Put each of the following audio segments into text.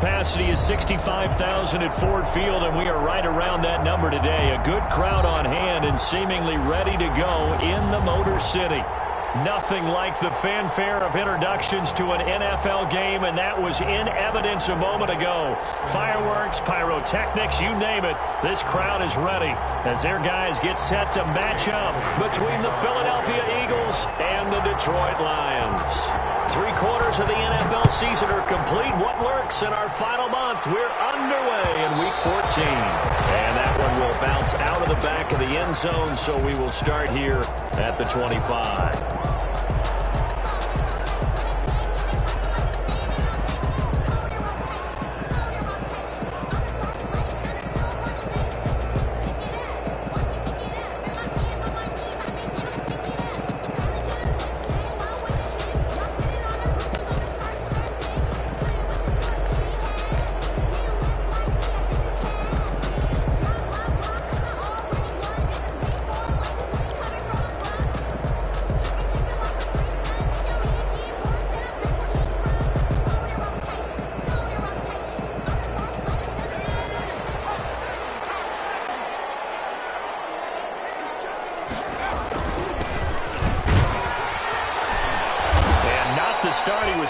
capacity is 65,000 at Ford Field, and we are right around that number today. A good crowd on hand and seemingly ready to go in the Motor City. Nothing like the fanfare of introductions to an NFL game, and that was in evidence a moment ago. Fireworks, pyrotechnics, you name it. This crowd is ready as their guys get set to match up between the Philadelphia Eagles and the Detroit Lions. 3/4 of the NFL season are complete. What lurks in our final month? We're underway in Week 14. And that one will bounce out of the back of the end zone, so we will start here at the 25.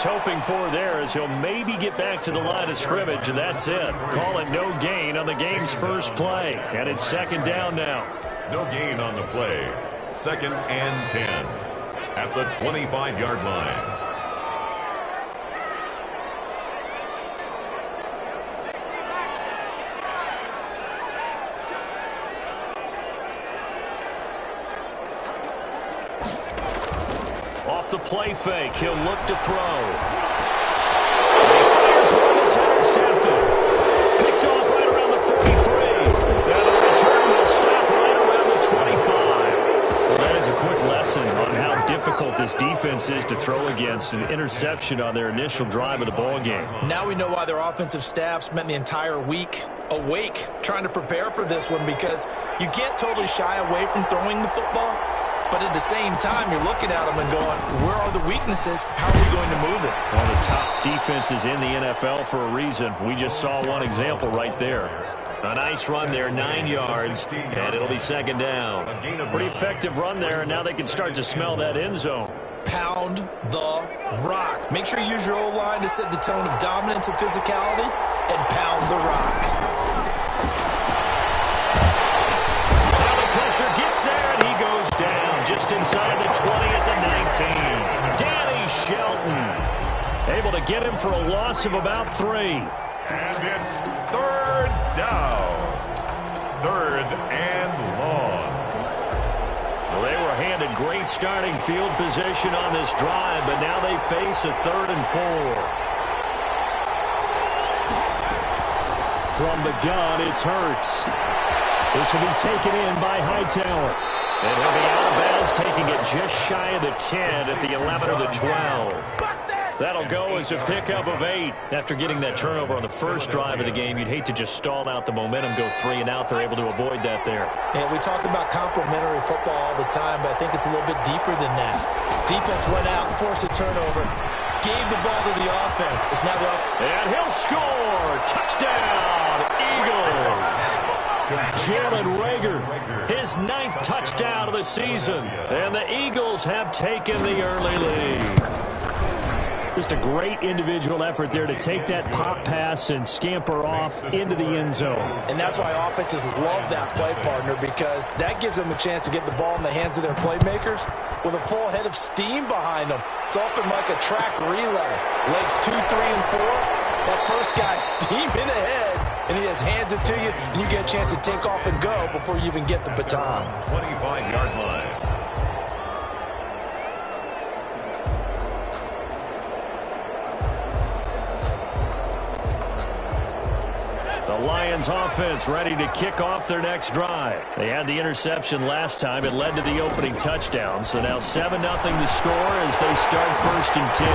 Hoping for there as he'll maybe get back to the line of scrimmage, and that's it. Call it no gain on the game's first play, and it's second down now. No gain on the play. 2nd and 10 at the 25-yard line. The play fake. He'll look to throw. He fires one that's intercepted. Picked off right around the 43. Now the return will stop right around the 25. Well, that is a quick lesson on how difficult this defense is to throw against. An interception on their initial drive of the ball game. Now we know why their offensive staff spent the entire week awake trying to prepare for this one, because you can't totally shy away from throwing the football. But at the same time, you're looking at them and going, where are the weaknesses? How are we going to move it? One of the top defenses in the NFL for a reason. We just saw one example right there. A nice run there, 9 yards, and it'll be second down. Pretty effective run there, and now they can start to smell that end zone. Pound the rock. Make sure you use your O-line to set the tone of dominance and physicality, and pound the rock. Now the pressure gets there, and he goes down. Just inside the 20 at the 19. Danny Shelton able to get him for a loss of about 3. And it's 3rd down. 3rd and long. Well, they were handed great starting field position on this drive, but now they face a 3rd and 4. From the gun, it's Hurts. This will be taken in by Hightower. And he'll be out of bounds, taking it just shy of the 10 at the 11 or the 12. That'll go as a pickup of 8. After getting that turnover on the first drive of the game, you'd hate to just stall out the momentum, go 3 and out. They're able to avoid that there. And we talk about complementary football all the time, but I think it's a little bit deeper than that. Defense went out, forced a turnover, gave the ball to the offense. It's now the and he'll score. Touchdown, Eagles. Jalen Reagor, his 9th touchdown of the season. And the Eagles have taken the early lead. Just a great individual effort there to take that pop pass and scamper off into the end zone. And that's why offenses love that play, partner, because that gives them a chance to get the ball in the hands of their playmakers with a full head of steam behind them. It's often like a track relay. Legs 2, 3, and 4. That first guy steaming ahead, and he just hands it to you, and you get a chance to take off and go before you even get the baton. 25-yard line. The Lions offense ready to kick off their next drive. They had the interception last time. It led to the opening touchdown. So now 7-0 to score as they start 1st and 10.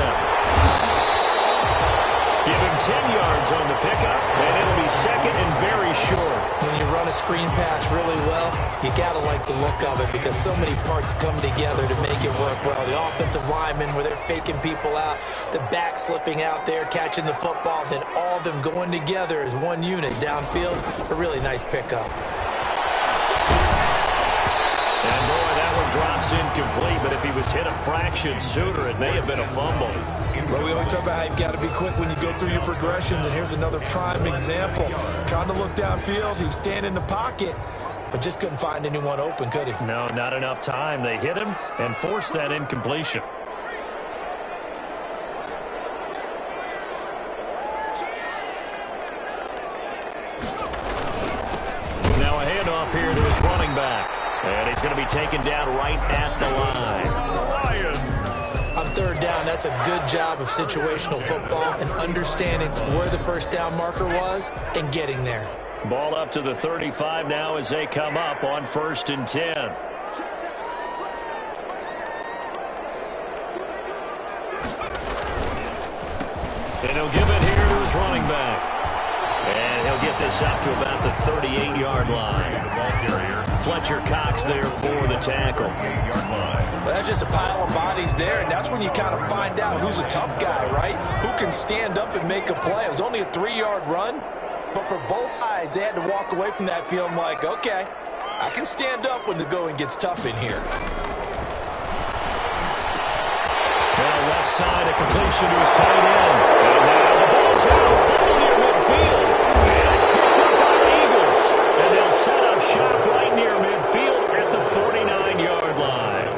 Give him 10 yards on the pickup, and it'll be 2nd and very short. When you run a screen pass really well, you got to like the look of it because so many parts come together to make it work well. The offensive linemen, where they're faking people out, the back slipping out there, catching the football, then all of them going together as one unit downfield. A really nice pickup. And boy, that one drops incomplete, but if he was hit a fraction sooner, it may have been a fumble. Well, we always talk about how you've got to be quick when you go through your progressions, and here's another prime example. Trying to look downfield, he was standing in the pocket, but just couldn't find anyone open, could he? No, not enough time. They hit him and forced that incompletion. Now a handoff here to his running back. And he's going to be taken down right at the line. On third down, that's a good job of situational football and understanding where the first down marker was and getting there. Ball up to the 35 now as they come up on 1st and 10. And he'll give it here to his running back. And he'll get this up to about the 38-yard line. Fletcher Cox there for the tackle. Well, that's just a pile of bodies there, and that's when you kind of find out who's a tough guy, right? Who can stand up and make a play. It was only a 3-yard run, but for both sides, they had to walk away from that feeling like, okay, I can stand up when the going gets tough in here. Well, left side, a completion to his tight end. And now the ball's out, full near midfield. And it's picked up by the Eagles. And they'll set up shop right near midfield at the 49-yard line.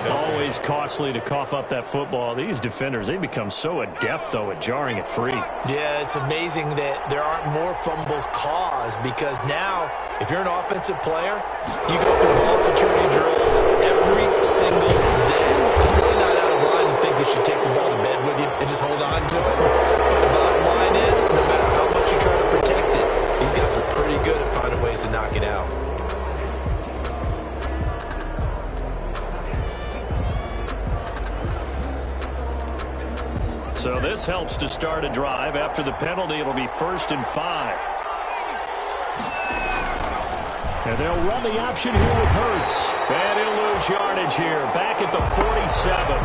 Always costly to cough up that football. These defenders, they become so adept, though, at jarring it free. Yeah, it's amazing that there aren't more fumbles caused because now, if you're an offensive player, you go through ball security drills every single day. It's really not out of line to think that you take the ball to bed with you and just hold on to it. But the bottom line is, no matter how much you try to protect it, these guys are pretty good at finding ways to knock it out. So this helps to start a drive. After the penalty, it'll be 1st and 5. And they'll run the option here with Hurts. And he'll lose yardage here. Back at the 47.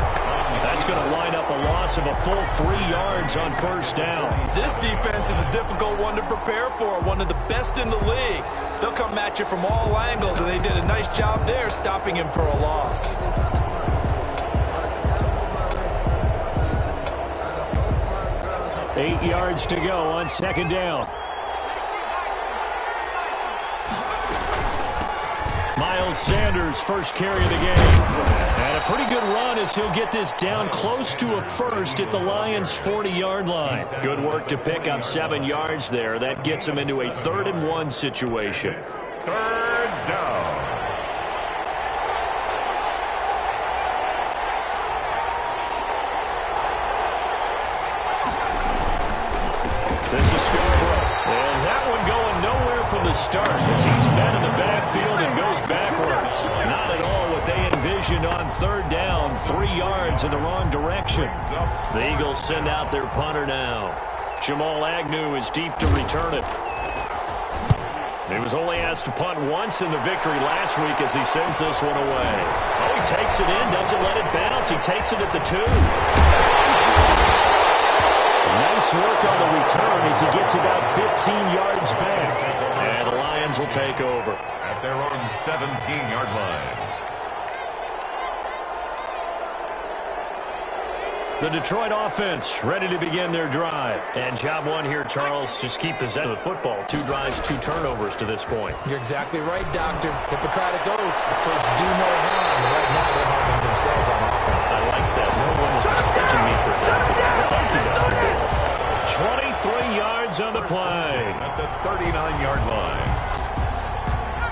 That's going to line up a loss of a full 3 yards on 1st down. This defense is a difficult one to prepare for. One of the best in the league. They'll come at you from all angles, and they did a nice job there stopping him for a loss. Eight yards to go on 2nd down. Miles Sanders, first carry of the game. And a pretty good run as he'll get this down close to a first at the Lions' 40-yard line. Good work to pick up 7 yards there. That gets him into a 3rd and 1 situation. 3rd down. This is Scarborough. And that one going nowhere from the start as he's met in the backfield and goes backwards. Not at all what they envisioned on 3rd down. 3 yards in the wrong direction. The Eagles send out their punter now. Jamal Agnew is deep to return it. He was only asked to punt once in the victory last week as he sends this one away. Oh, he takes it in, doesn't let it bounce. He takes it at the 2. Nice work on the return as he gets about 15 yards back. And the Lions will take over. At their own 17-yard line. The Detroit offense ready to begin their drive. And job one here, Charles, just keep possession of the football. 2 drives, 2 turnovers to this point. You're exactly right, Doctor. Hippocratic oath. First, do no harm. Right now, they're harming themselves on offense. I like that. No one is mistaking me for exactly that. Thank you, Dr. 23 yards on the play. At the 39-yard line.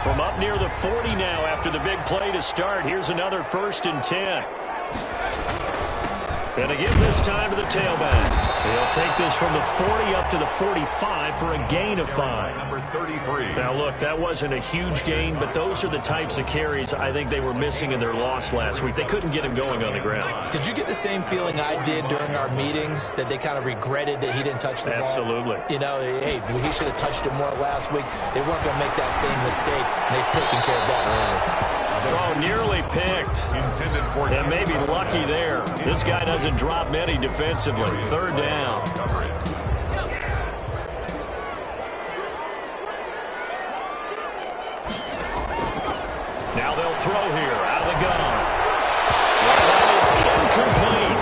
From up near the 40 now after the big play to start. Here's another 1st and 10. And to give this time to the tailback. He'll take this from the 40 up to the 45 for a gain of 5. Number 33. Now, look, that wasn't a huge gain, but those are the types of carries I think they were missing in their loss last week. They couldn't get him going on the ground. Did you get the same feeling I did during our meetings, that they kind of regretted that he didn't touch the ball? Absolutely. You know, hey, he should have touched it more last week. They weren't going to make that same mistake, and they've taken care of that early. Oh, nearly picked. And maybe lucky there. This guy doesn't drop many defensively. 3rd down. Now they'll throw here out of the gun. Well, that is incomplete.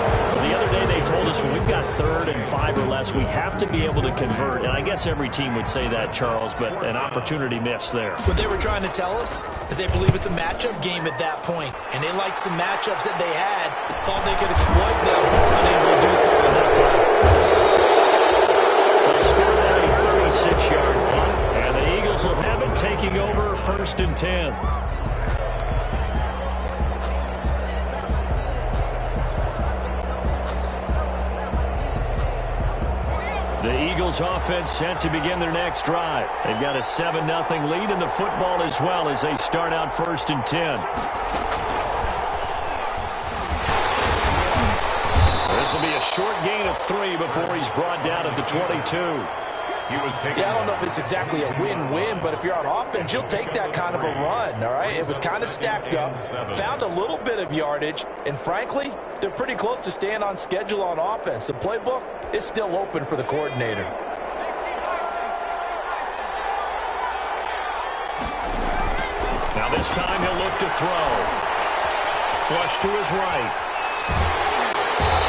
The other day they told us when we've got 3rd and 5 or less, we have to be able to convert. And I guess every team would say that, Charles, but an opportunity missed there. What they were trying to tell us is they believe it's a matchup game at that point. And they liked some matchups that they had, thought they could exploit them, unable to do so on that play. They'll score there a 36-yard punt, and the Eagles will have it taking over 1st and 10. The Eagles offense set to begin their next drive. They've got a 7-0 lead in the football as well as they start out 1st and 10. This will be a short gain of 3 before he's brought down at the 22. I don't know if it's exactly a win-win, but if you're on offense, you'll take that kind of a run, all right? It was kind of stacked up, found a little bit of yardage, and frankly, they're pretty close to staying on schedule on offense. The playbook is still open for the coordinator. Now this time he'll look to throw. Flush to his right.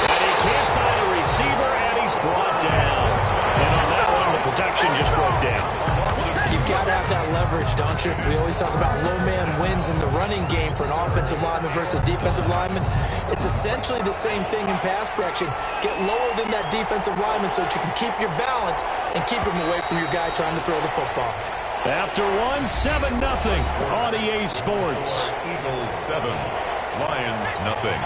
And he can't find a receiver, and he's brought down. And on that one, the protection just broke down. You've got to have that leverage, don't you? We always talk about low man wins in the running game for an offensive lineman versus a defensive lineman. It's essentially the same thing in pass protection. Get lower than that defensive lineman so that you can keep your balance and keep him away from your guy trying to throw the football. After 7-0 on EA Sports. Eagles 7, Lions nothing.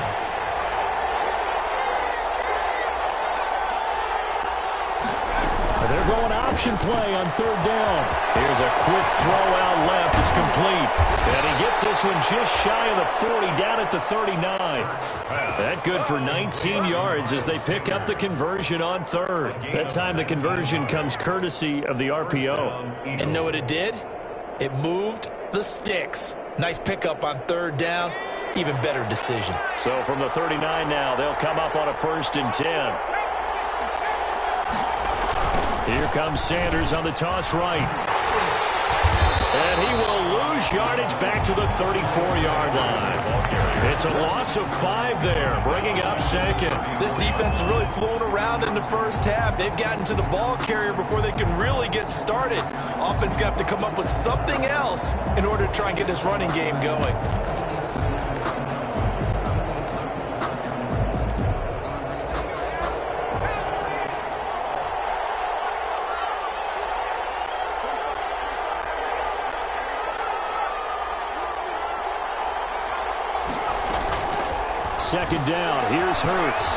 They're going option play on 3rd down. Here's a quick throw out left. It's complete. And he gets this one just shy of the 40, down at the 39. That good for 19 yards as they pick up the conversion on 3rd. That time the conversion comes courtesy of the RPO. And know what it did? It moved the sticks. Nice pickup on 3rd down. Even better decision. So from the 39 now, they'll come up on a 1st and 10. Here comes Sanders on the toss right. And he will lose yardage back to the 34-yard line. It's a loss of 5 there, bringing up 2nd. This defense is really flown around in the first half. They've gotten to the ball carrier before they can really get started. Offense going to have to come up with something else in order to try and get this running game going. Second down, here's Hurts.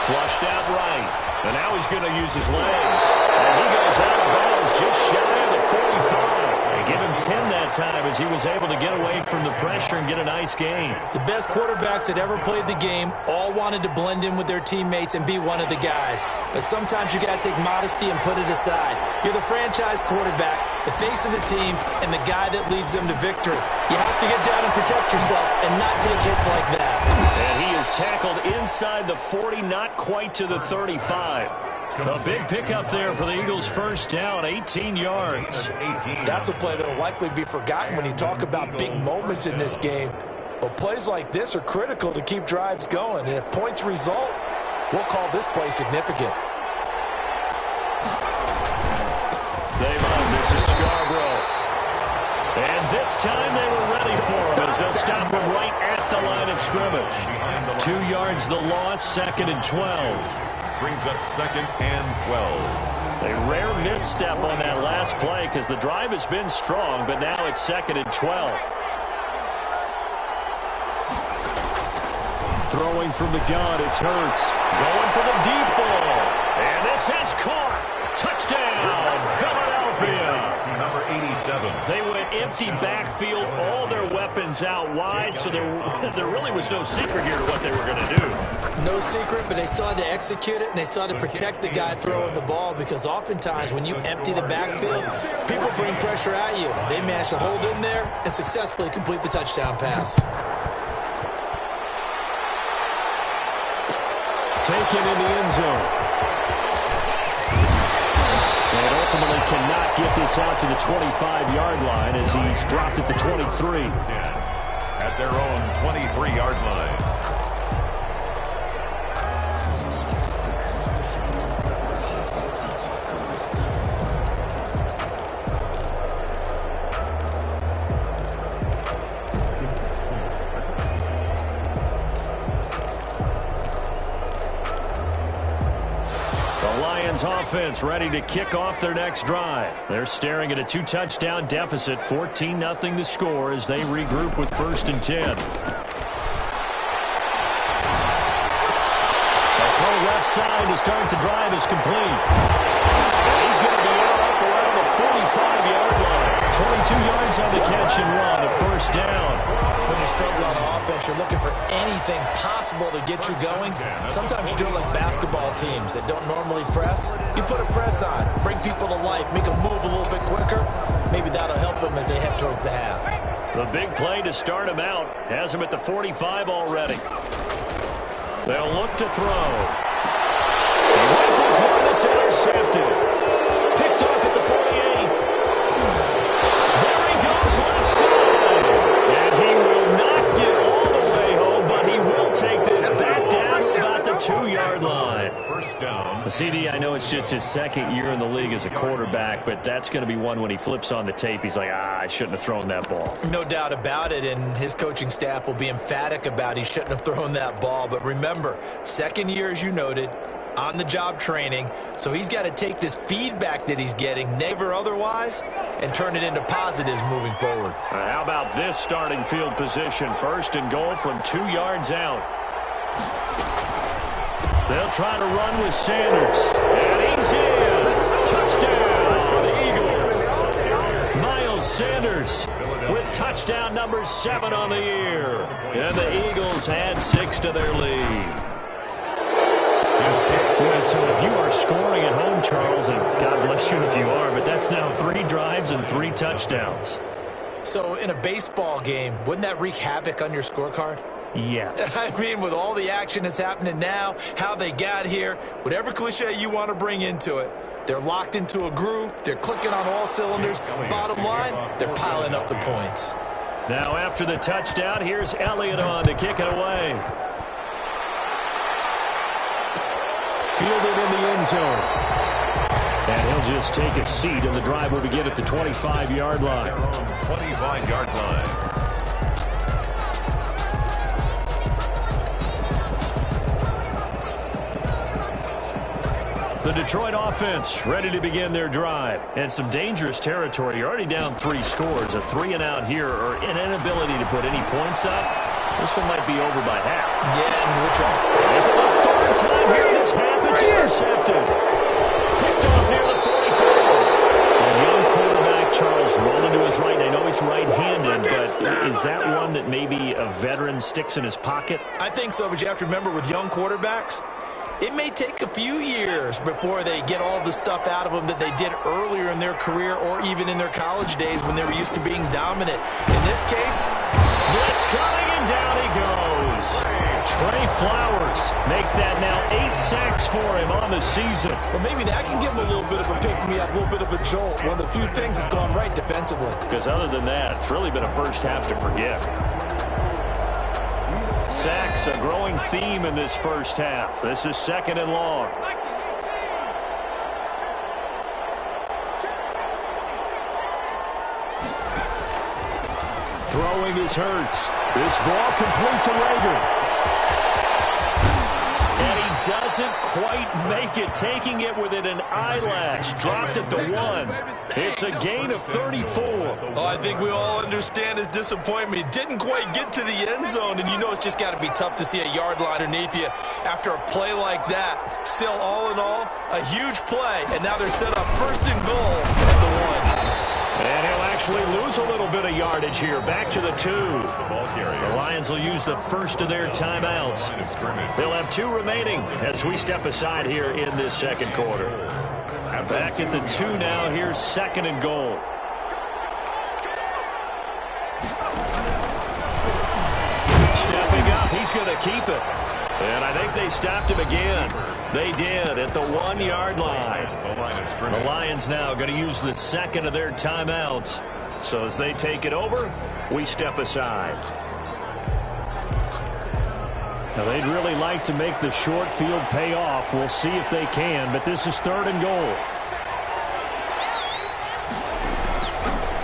Flushed out right. And now he's going to use his legs. And he goes out of bounds just shy of the 45. They give him 10 that time as he was able to get away from the pressure and get a nice gain. The best quarterbacks that ever played the game all wanted to blend in with their teammates and be one of the guys. But sometimes you got to take modesty and put it aside. You're the franchise quarterback, the face of the team, and the guy that leads them to victory. You have to get down and protect yourself and not take hits like that. And he is tackled inside the 40, not quite to the 35. A big pickup there for the Eagles' 1st down, 18 yards. That's a play that will likely be forgotten when you talk about big moments in this game. But plays like this are critical to keep drives going. And if points result, we'll call this play significant. They've on. This is Scarborough. And this time they were ready for him as they'll stop him right at the line of scrimmage. 2 yards the loss, 2nd and 12. Brings up 2nd and 12. A rare misstep on that last play because the drive has been strong, but now it's 2nd and 12. Throwing from the gun, it's Hurts. Going for the deep ball. And this is caught. Touchdown, Philadelphia. Number 87. They went empty backfield, all their weapons out wide, so there really was no secret here to what they were going to do. No secret, but they still had to execute it, and they still had to protect the guy throwing the ball, because oftentimes when you empty the backfield, people bring pressure at you. They managed to hold in there and successfully complete the touchdown pass. Taken in the end zone. And ultimately cannot get this out to the 25-yard line as he's dropped at the 23. At their own 23-yard line. Offense ready to kick off their next drive. They're staring at a 2-touchdown deficit, 14-0 to score as they regroup with 1st and 10. The throw left side to start the drive is complete. And he's going to be out up around the 45-yard line. 22 yards on the catch and run, a 1st down. When you struggle on offense, you're looking for anything possible to get you going. Sometimes you do it like basketball teams that don't normally press. You put a press on, bring people to life, make them move a little bit quicker. Maybe that'll help them as they head towards the half. The big play to start him out has him at the 45 already. They'll look to throw. He rifles one that's intercepted. Picked off at the 48. There he goes left side. And he will not get all the way home, but he will take this back down to about the 2-yard line. 1st down. CD, I know it's just his 2nd year in the league as a quarterback, but that's going to be one when he flips on the tape, he's like, I shouldn't have thrown that ball. No doubt about it, and his coaching staff will be emphatic about he shouldn't have thrown that ball. But remember, 2nd year, as you noted, on-the-job training, so he's got to take this feedback that he's getting, negative or otherwise, and turn it into positives moving forward. How about this starting field position? 1st and goal from 2 yards out. They'll try to run with Sanders. And he's in. Touchdown, Eagles. Miles Sanders with touchdown number 7 on the year. And the Eagles add 6 to their lead. Yeah, so if you are scoring at home, Charles, and God bless you if you are, but that's now 3 drives and 3 touchdowns. So in a baseball game, wouldn't that wreak havoc on your scorecard? Yes. I mean, with all the action that's happening now, how they got here, whatever cliche you want to bring into it, they're locked into a groove, they're clicking on all cylinders. Bottom line, they're piling up the points. Now after the touchdown, here's Elliott on to kick it away. Fielded in the end zone. And he'll just take a seat, and the drive will begin at the 25-yard line. 25-yard line. The Detroit offense ready to begin their drive. And some dangerous territory. You're already down 3 scores. A 3-and-out here, or an inability to put any points up. This one might be over by half. Yeah, and we're trying. And for the 3rd time here in this half, it's intercepted. Picked off near the 44. And young quarterback Charles rolling to his right. I know he's right-handed, but is that one that maybe a veteran sticks in his pocket? I think so, but you have to remember with young quarterbacks, it may take a few years before they get all the stuff out of them that they did earlier in their career or even in their college days when they were used to being dominant. In this case, blitz coming, and down he goes. Trey Flowers make that now 8 sacks for him on the season. Well, maybe that can give him a little bit of a pick-me-up, a little bit of a jolt. One of the few things that's gone right defensively. Because other than that, it's really been a first half to forget. Sacks, a growing theme in this first half. This is 2nd and long. Throwing is Hurts. This ball complete to Rager. And he doesn't quite make it, taking it within an eyelash. Dropped at the 1. It's a gain of 34. Oh, I think we all understand his disappointment. He didn't quite get to the end zone, and you know it's just got to be tough to see a yard line underneath you after a play like that. Still, all in all, a huge play, and now they're set up first and goal at the 1. And he'll actually lose a little bit of yardage here. Back to the 2. The Lions will use the first of their timeouts. They'll have 2 remaining as we step aside here in this second quarter. Back at the 2 now. Here's second and goal. Stepping up. He's going to keep it. And I think they stopped him again. They did at the 1-yard line. The Lions now going to use the second of their timeouts. So as they take it over, we step aside. Now they'd really like to make the short field pay off. We'll see if they can, but this is third and goal.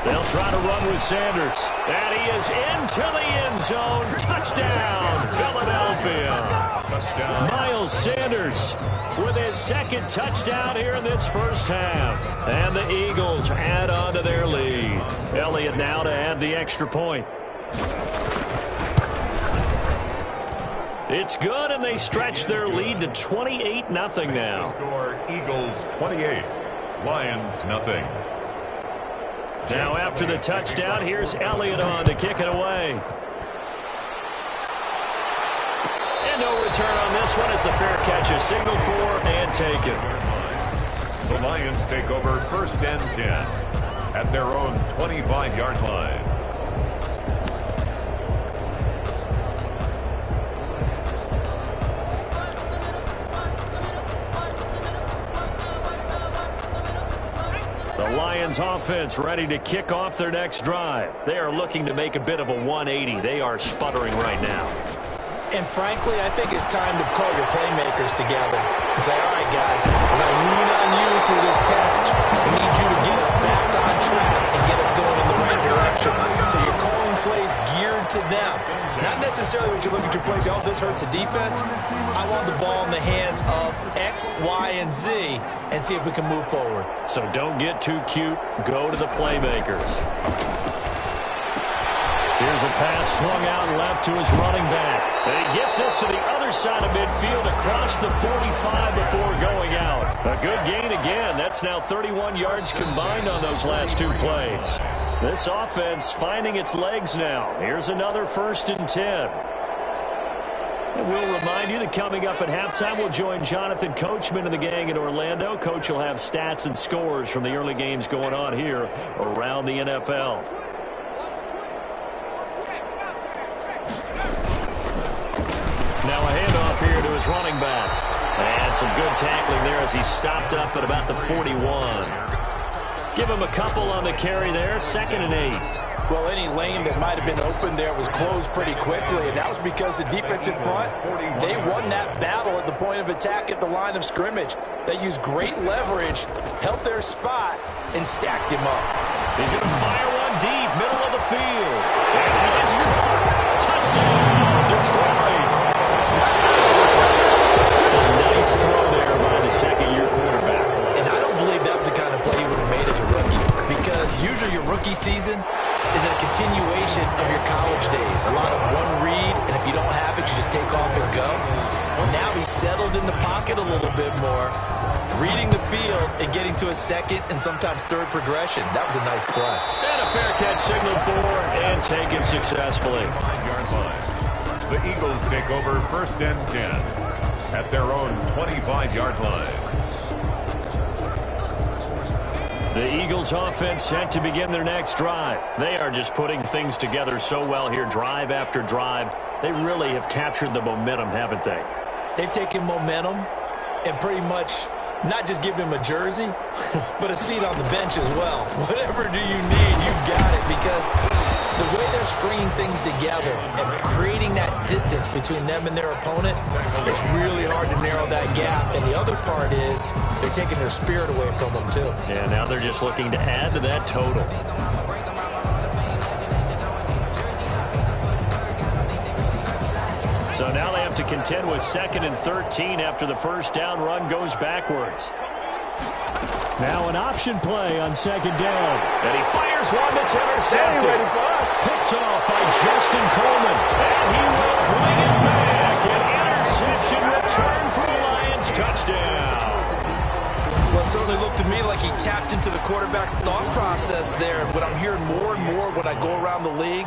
They'll try to run with Sanders. And he is into the end zone. Touchdown, Philadelphia. Touchdown. Miles Sanders with his second touchdown here in this first half. And the Eagles add on to their lead. Elliott now to add the extra point. It's good, and they stretch their lead to 28-0 now. Score Eagles 28, Lions nothing. Now after the touchdown, here's Elliott on to kick it away. And no return on this one. It's a fair catch, a signal for and taken. The Lions take over first and 10 at their own 25-yard line. The Lions offense ready to kick off their next drive. They are looking to make a bit of a 180. They are sputtering right now. And frankly, I think it's time to call your playmakers together and say, all right, guys, we're going to lean on you through this patch. We need you to get us back on track and get us going in the right direction. So you're calling plays geared to them. Not necessarily when you look at your plays, oh, this hurts the defense. I want the ball in the hands of X, Y, and Z and see if we can move forward. So don't get too cute. Go to the playmakers. Here's a pass swung out left to his running back. And he gets this to the other side of midfield across the 45 before going out. A good gain again. That's now 31 yards combined on those last 2 plays. This offense finding its legs now. Here's another first and 10. And we'll remind you that coming up at halftime, we'll join Jonathan Coachman and the gang in Orlando. Coach will have stats and scores from the early games going on here around the NFL. Now a handoff here to his running back. And some good tackling there as he stopped up at about the 41. Give him a couple on the carry there. Second and 8. Well, any lane that might have been open there was closed pretty quickly, and that was because the defensive front, they won that battle at the point of attack at the line of scrimmage. They used great leverage, held their spot, and stacked him up. He's going to fire one deep, middle of the field. And he is caught. Touchdown, Detroit. A nice throw there by the second-year quarterback. And I don't believe that was the kind of play you would have made as a rookie, because usually your rookie season is a continuation of your college days. A lot of one read, and if you don't have it, you just take off and go. Well, now he's settled in the pocket a little bit more, reading the field and getting to a second and sometimes third progression. That was a nice play. And a fair catch signaled for and taken successfully. 5-yard line. The Eagles take over first and 10 at their own 25-yard line. The Eagles offense set to begin their next drive. They are just putting things together so well here, drive after drive. They really have captured the momentum, haven't they? They've taken momentum and pretty much not just given him a jersey, but a seat on the bench as well. Whatever do you need, you've got it, because the way they're stringing things together and creating that distance between them and their opponent, it's really hard to narrow that gap. And the other part is they're taking their spirit away from them, too. Yeah, now they're just looking to add to that total. So now they have to contend with 2nd and 13 after the first down run goes backwards. Now an option play on 2nd down. And he fires one that's intercepted. Picked off by Justin Coleman. And he will bring it back. An interception return for the Lions. Touchdown. Well, it certainly looked to me like he tapped into the quarterback's thought process there. What I'm hearing more and more when I go around the league,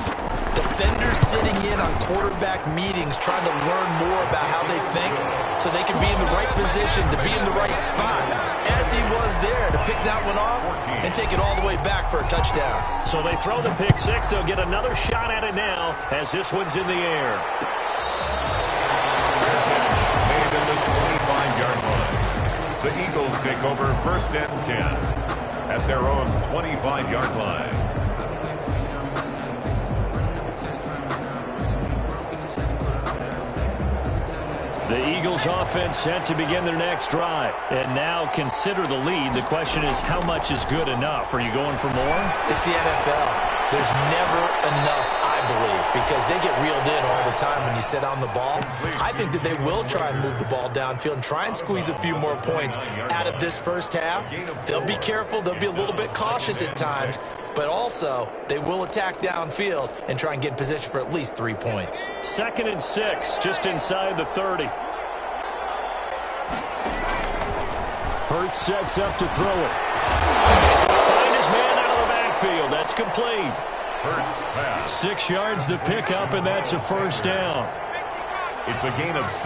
defenders sitting in on quarterback meetings trying to learn more about how they think so they can be in the right position to be in the right spot, as he was there to pick that one off and take it all the way back for a touchdown. So they throw the pick six. They'll get another shot at it now as this one's in the air. Made in the 25-yard line. The Eagles take over 1st and 10 at their own 25-yard line. The Eagles offense set to begin their next drive. And now consider the lead. The question is, how much is good enough? Are you going for more? It's the NFL. There's never enough, I believe, because they get reeled in all the time when you sit on the ball. I think that they will try and move the ball downfield and try and squeeze a few more points out of this first half. They'll be careful. They'll be a little bit cautious at times. But also, they will attack downfield and try and get in position for at least 3 points. 2nd and 6, just inside the 30. Hurts sets up to throw it. He's going to find his man out of the backfield. That's complete. Hurts pass. 6 yards the pickup, and that's a first down. It's a gain of 6.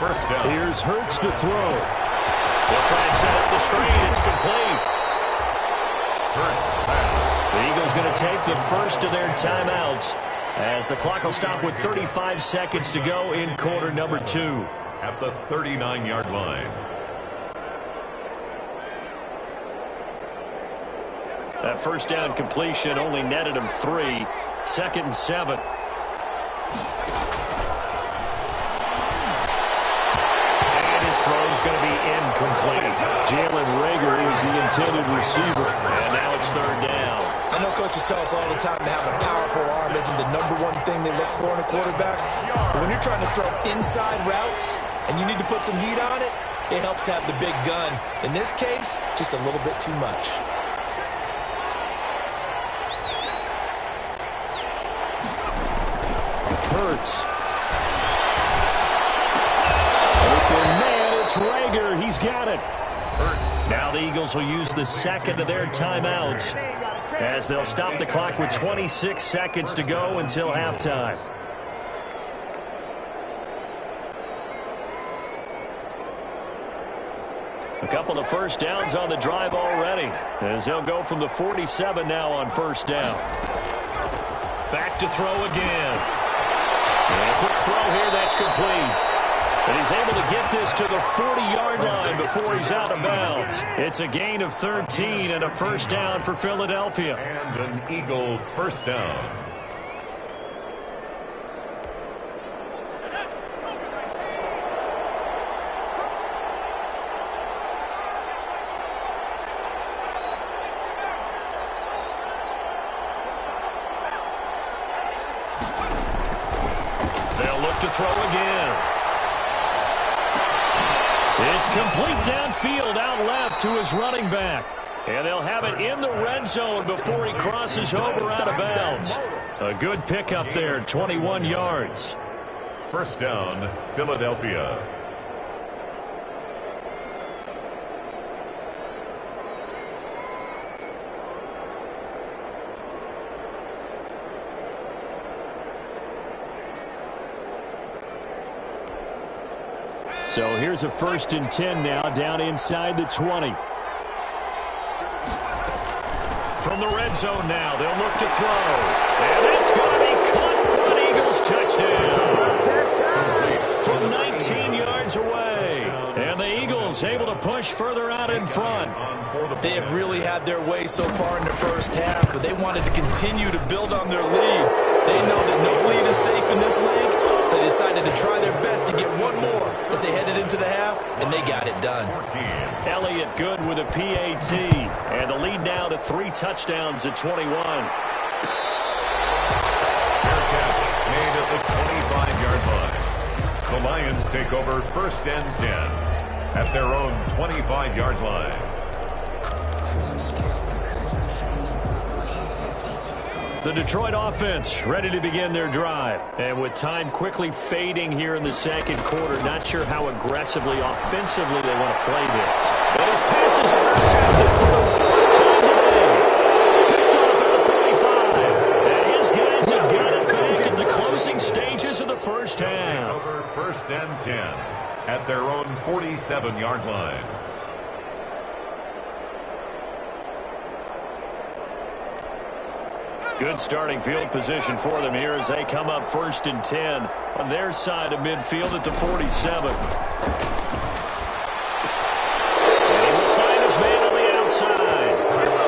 First down. Here's Hurts to throw. They'll try and set up the screen. It's complete. Hurts pass. The Eagles going to take the first of their timeouts as the clock will stop with 35 seconds to go in quarter number 2. At the 39-yard line. That first down completion only netted him 3. 2nd and 7. And his throw's going to be incomplete. Jalen Reagor is the intended receiver. And now it's 3rd down. I know coaches tell us all the time that having a powerful arm isn't the #1 thing they look for in a quarterback. But when you're trying to throw inside routes and you need to put some heat on it, it helps have the big gun. In this case, just a little bit too much. Hurts. Open man, it's Reagor. He's got it. Hurts. Now the Eagles will use the second of their timeouts as they'll stop the clock with 26 seconds to go until halftime. A couple of first downs on the drive already as they'll go from the 47 now on first down. Back to throw again. And a quick throw here, that's complete. And he's able to get this to the 40-yard line before he's out of bounds. It's a gain of 13 and a first down for Philadelphia. And an Eagle first down. To throw again. It's complete downfield out left to his running back. And they'll have it in the red zone before he crosses over out of bounds. A good pickup there, 21 yards. First down, Philadelphia. So here's a 1st and 10 now, down inside the 20. From the red zone now, they'll look to throw. And it's going to be caught for an Eagles touchdown. From 19 yards away. And the Eagles able to push further out in front. They have really had their way so far in the first half, but they wanted to continue to build on their lead. They know that no lead is safe in this league, so they decided to try their best to get one more as they headed into the half, and they got it done. Elliott good with a PAT, and the lead now to 3 touchdowns at 21. Fair catch made at the 25-yard line. The Lions take over 1st and 10 at their own 25-yard line. The Detroit offense ready to begin their drive. And with time quickly fading here in the second quarter, not sure how aggressively, offensively they want to play this. But his pass is intercepted for the fourth time today. Picked off at the 45. And his guys have got it back in the closing stages of the first half. Over 1st and 10 at their own 47-yard line. Good starting field position for them here as they come up 1st and 10 on their side of midfield at the 47. And he will find his man on the outside.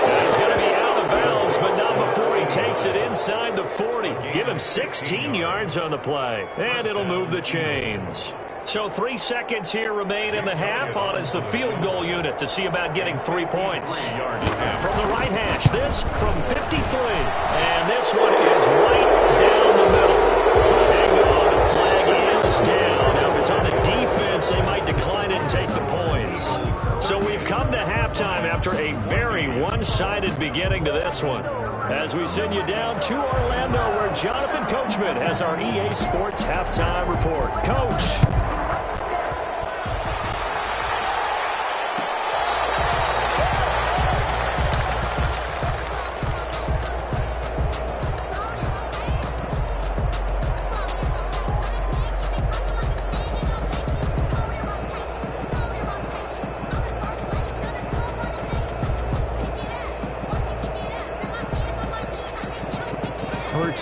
And he's going to be out of bounds, but not before he takes it inside the 40. Give him 16 yards on the play, and it'll move the chains. So 3 seconds here remain in the half on as the field goal unit to see about getting 3 points. From the right hash, this from 53. And this one is right down the middle. Hang on, the flag is down. Now if it's on the defense, they might decline it and take the points. So we've come to halftime after a very one-sided beginning to this one. As we send you down to Orlando, where Jonathan Coachman has our EA Sports halftime report. Coach.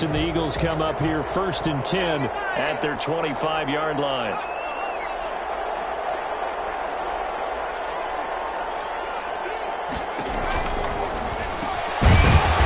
And the Eagles come up here 1st and 10 at their 25-yard line.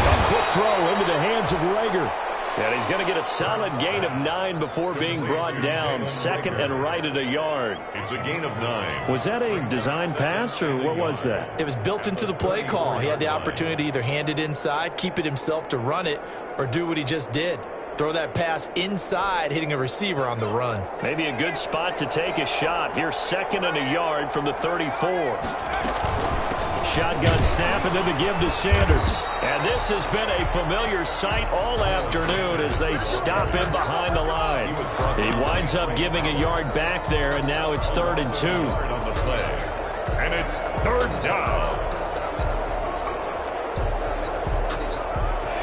A quick throw into the hands of Rager. And he's going to get a solid gain of 9 before being brought down. 2nd and right at a yard. It's a gain of 9. Was that a design pass, or what was that? It was built into the play call. He had the opportunity to either hand it inside, keep it himself to run it, or do what he just did. Throw that pass inside, hitting a receiver on the run. Maybe a good spot to take a shot. Here's 2nd and a yard from the 34. Shotgun snap and then the give to Sanders. And this has been a familiar sight all afternoon as they stop him behind the line. He winds up giving a yard back there, and now it's 3rd and 2. On the play. And it's 3rd down.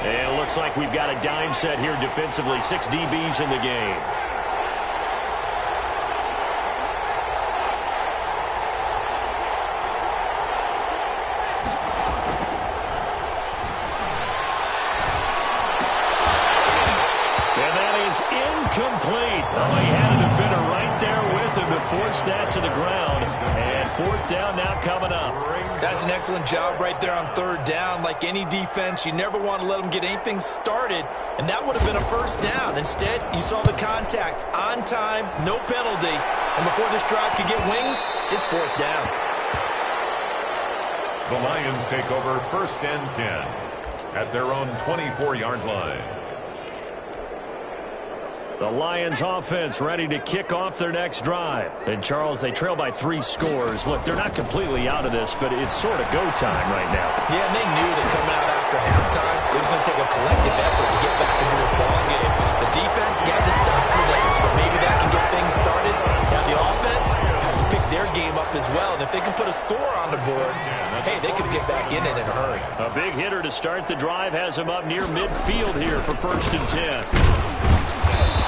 And it looks like we've got a dime set here defensively. 6 DBs in the game. Incomplete. Oh, he had a defender right there with him to force that to the ground. And 4th down now coming up. That's an excellent job right there on 3rd down. Like any defense, you never want to let them get anything started, and that would have been a 1st down. Instead, you saw the contact on time, no penalty, and before this drive could get wings, it's 4th down. The Lions take over 1st and 10 at their own 24-yard line. The Lions offense ready to kick off their next drive. And, Charles, they trail by 3 scores. Look, they're not completely out of this, but it's sort of go time right now. Yeah, and they knew that coming out after halftime, it was going to take a collective effort to get back into this ball game. The defense got the stop for them, so maybe that can get things started. Now the offense has to pick their game up as well, and if they can put a score on the board, hey, they could get back in it in a hurry. A big hitter to start the drive has him up near midfield here for 1st and 10.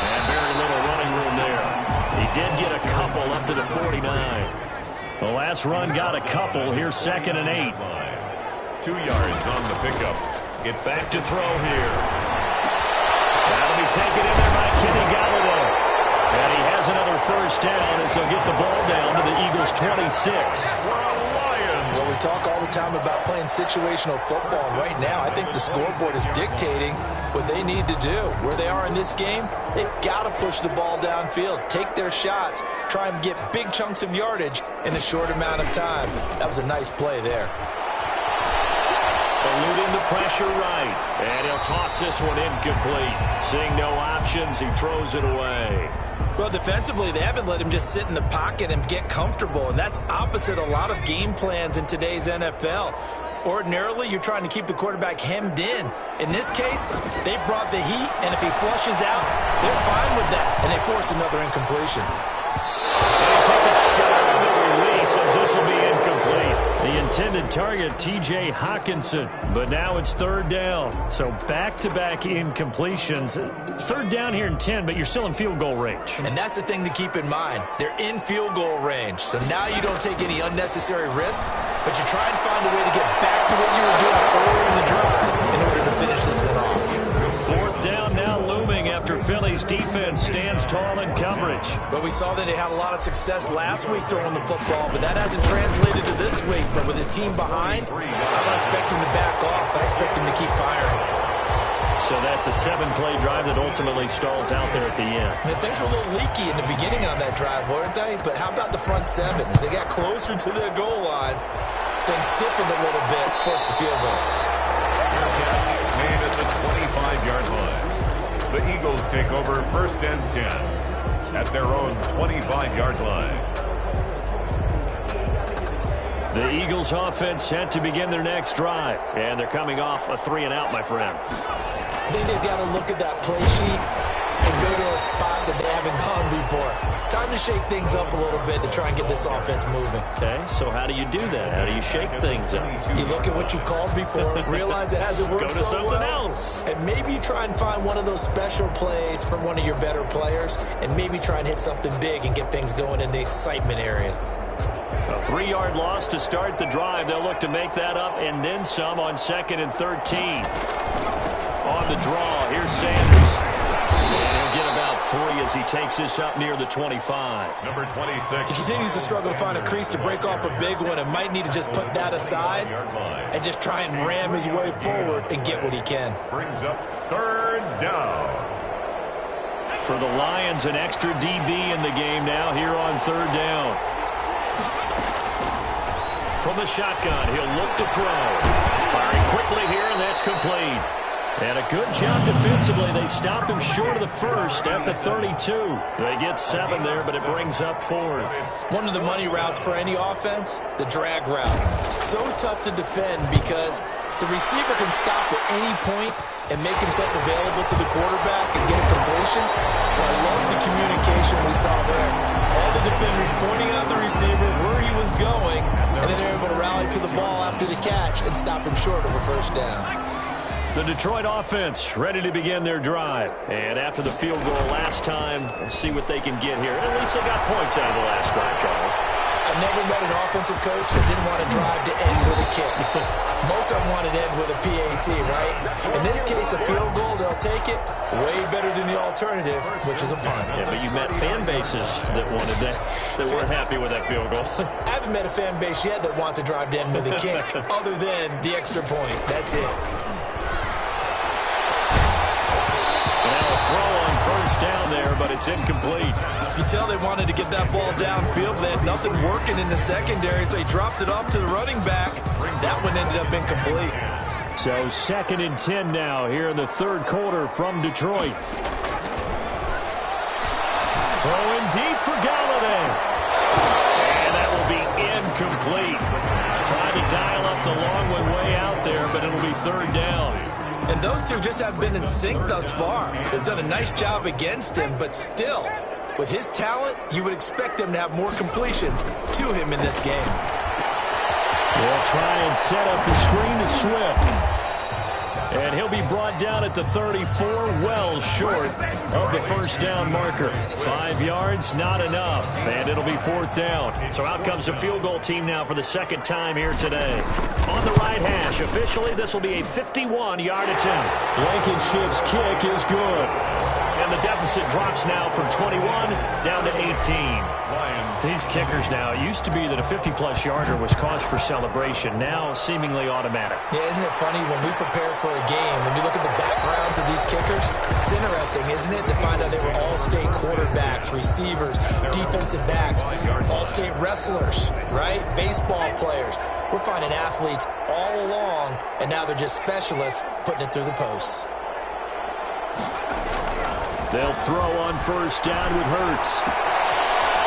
And very little running room there. He did get a couple up to the 49. The last run got a couple. Here's 2nd and 8. 2 yards on the pickup. Get back to throw here. That'll be taken in there by Kenny Galladay. And he has another 1st down as he'll get the ball down to the Eagles' 26. Well, we talk all the time about playing situational football, and right now I think the scoreboard is dictating what they need to do. Where they are in this game, they've got to push the ball downfield, take their shots, try and get big chunks of yardage in a short amount of time. That was a nice play there. Eluding the pressure right, and he'll toss this one incomplete. Seeing no options, he throws it away. Well, defensively, they haven't let him just sit in the pocket and get comfortable, and that's opposite a lot of game plans in today's NFL. Ordinarily, you're trying to keep the quarterback hemmed in. In this case, they brought the heat, and if he flushes out, they're fine with that, and they force another incompletion. And he takes a shot on the release as this will be incomplete. The intended target, T.J. Hawkinson, but now it's third down. So back-to-back incompletions. Third down here in 10, but you're still in field goal range. And that's the thing to keep in mind. They're in field goal range, so now you don't take any unnecessary risks, but you try and find a way to get back to what you were doing earlier in the drive in order to finish this one off. Fourth down now looming after Philly's defense stands tall in coverage. But we saw that they had a lot of success last week throwing the football, but that hasn't translated to this week. But with his team behind, I don't expect him to back off. I expect him to keep firing. So that's a 7-play drive that ultimately stalls out there at the end. And things were a little leaky in the beginning on that drive, weren't they? But how about the front seven? As they got closer to the goal line, things stiffened a little bit, forced the field goal. Made at the 25-yard line. The Eagles take over first and 10 at their own 25-yard line. The Eagles offense set to begin their next drive. And they're coming off a 3-and-out, my friend. I think they've got to look at that play sheet and go to a spot that they haven't gone before. Time to shake things up a little bit to try and get this offense moving. Okay, so how do you do that? How do you shake things up? You look at what you've called before, realize it hasn't worked Go to so something well, else. and maybe try and find one of those special plays from one of your better players, and maybe try and hit something big and get things going in the excitement area. A 3-yard loss to start the drive. They'll look to make that up and then some on 2nd and 13. On the draw, here's Sanders. And he'll get about 3 as he takes this up near the 25. Number 26. He continues to struggle to find a crease to break off a big one and might need to just put that aside and just try and ram his way forward and get what he can. Brings up third down. For the Lions, an extra DB in the game now here on third down. From the shotgun, he'll look to throw. Firing quickly here, and that's complete. And a good job defensively. They stop him short of the first at the 32. They get 7 there, but it brings up 4th. One of the money routes for any offense, the drag route. So tough to defend because the receiver can stop at any point and make himself available to the quarterback and get a completion. But I love the communication we saw there. All the defenders pointing out the receiver where he was going, and then they're able to rally to the ball after the catch and stop him short of a first down. The Detroit offense ready to begin their drive. And after the field goal last time, let's see what they can get here. At least they got points out of the last drive, Charles. I never met an offensive coach that didn't want to drive to end with a kick. Most of them wanted to end with a PAT, right? In this case, a field goal, they'll take it. Way better than the alternative, which is a punt. Yeah, but you've met fan bases that wanted that weren't happy with that field goal. I haven't met a fan base yet that wants to drive to end with a kick, other than the extra point. That's it. Throw on first down there, but it's incomplete. You can tell they wanted to get that ball downfield, but they had nothing working in the secondary, so he dropped it off to the running back. That one ended up incomplete. So 2nd and 10 now here in the third quarter from Detroit. Throwing deep for Galladay. And that will be incomplete. Trying to dial up the long one way out there, but it'll be third down. And those two just have been in sync thus far. They've done a nice job against him, but still, with his talent, you would expect them to have more completions to him in this game. They'll try and set up the screen to Swift. And he'll be brought down at the 34, well short of the first down marker. 5 yards, not enough, and it'll be fourth down. So out comes the field goal team now for the second time here today. On the right hash, officially this will be a 51-yard attempt. Blankenship's kick is good. And the deficit drops now from 21 down to 18. These kickers now, it used to be that a 50-plus yarder was cause for celebration. Now seemingly automatic. Yeah, isn't it funny when we prepare for a game, when you look at the backgrounds of these kickers, it's interesting, isn't it, to find out they were all-state quarterbacks, receivers, defensive backs, all-state wrestlers, right? Baseball players. We're finding athletes all along, and now they're just specialists putting it through the posts. They'll throw on first down with Hurts.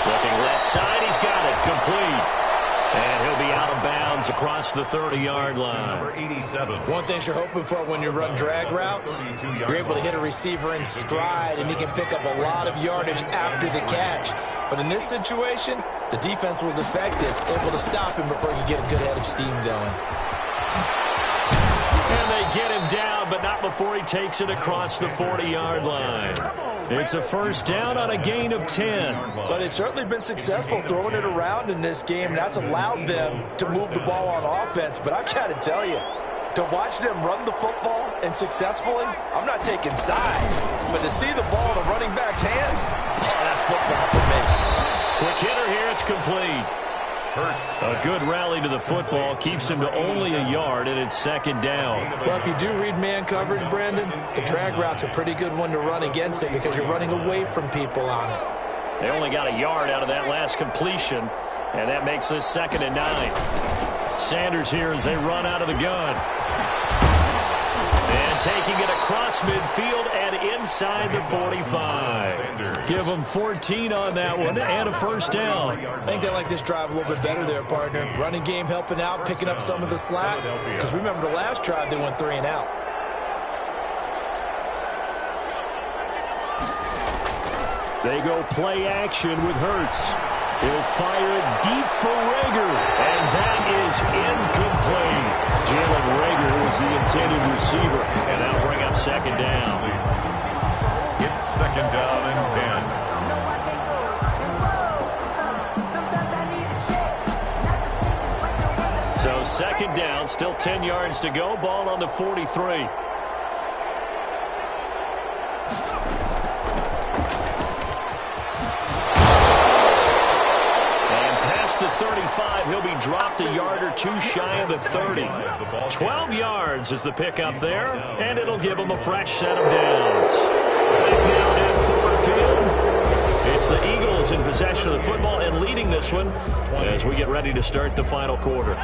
Looking left side, he's got it. Complete. And he'll be out of bounds across the 30-yard line. Number 87. One thing you're hoping for when you run drag routes, you're able to hit a receiver in stride, and he can pick up a lot of yardage after the catch. But in this situation, the defense was effective, able to stop him before he could get a good head of steam going. And they get him down, but not before he takes it across the 40-yard line. It's a first down on a gain of 10. But they've certainly been successful throwing it around in this game. That's allowed them to move the ball on offense. But I've got to tell you, to watch them run the football and successfully, I'm not taking sides. But to see the ball in a running back's hands, oh, that's football for me. Quick hitter here, it's complete. Hurts. A good rally to the football keeps him to only a yard, and it's second down. Well, if you do read man coverage, Brandon, the drag route's a pretty good one to run against it because you're running away from people on it. They only got a yard out of that last completion, and that makes this 2nd and 9. Sanders here as they run out of the gun. And taking it across midfield and inside the 45. Give them 14 on that one and a first down. I think they like this drive a little bit better there, partner. Running game helping out, picking up some of the slack. Because remember the last drive, they went 3 and out. They go play action with Hurts. He'll fire it deep for Rager, and that is incomplete. Jalen Rager was the intended receiver, and that'll bring up second down. It's second down and 10. So second down, still 10 yards to go. Ball on the 43. The 35, he'll be dropped a yard or two shy of the 30. 12 yards is the pickup there, and it'll give him a fresh set of downs. Back now at Ford Field. It's the Eagles in possession of the football and leading this one as we get ready to start the final quarter.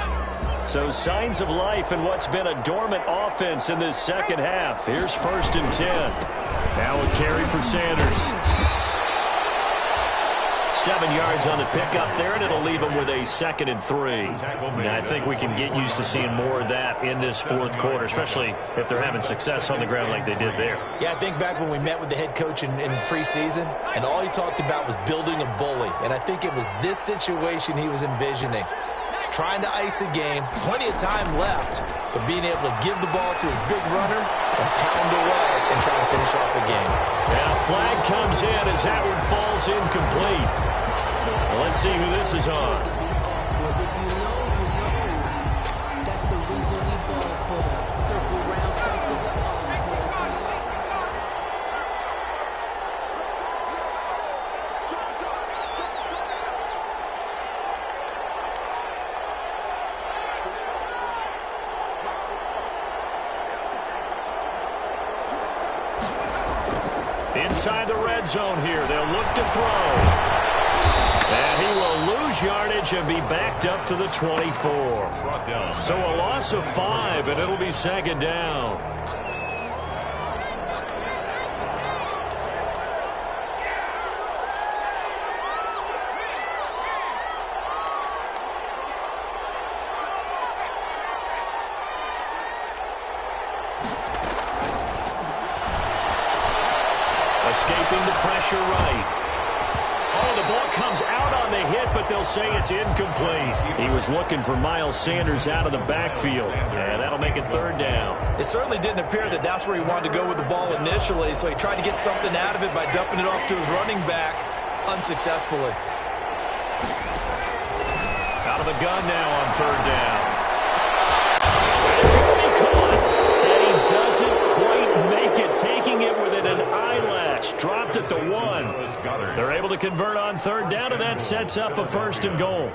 So signs of life in what's been a dormant offense in this second half. Here's 1st and 10. Now a carry for Sanders. 7 yards on the pickup there, and it'll leave them with a 2nd and 3. And I think we can get used to seeing more of that in this 4th quarter, especially if they're having success on the ground like they did there. Yeah, I think back when we met with the head coach in preseason, and all he talked about was building a bully. And I think it was this situation he was envisioning. Trying to ice a game, plenty of time left, but being able to give the ball to his big runner and pound away and try and finish off a game. Now flag comes in as that one falls incomplete. Well, let's see who this is on. Inside the red zone here, they'll look to throw. And he will lose yardage and be backed up to the 24. So a loss of 5, and it'll be second down. Escaping the pressure right. Oh, the ball comes out on the hit, but they'll say it's incomplete. He was looking for Miles Sanders out of the backfield, and that'll make it third down. It certainly didn't appear that that's where he wanted to go with the ball initially, so he tried to get something out of it by dumping it off to his running back unsuccessfully. Out of the gun now on third down. It's going to be caught, and he doesn't quite make it, taking it within an eyelash. Dropped at the 1. They're able to convert on third down, and that sets up a 1st and goal.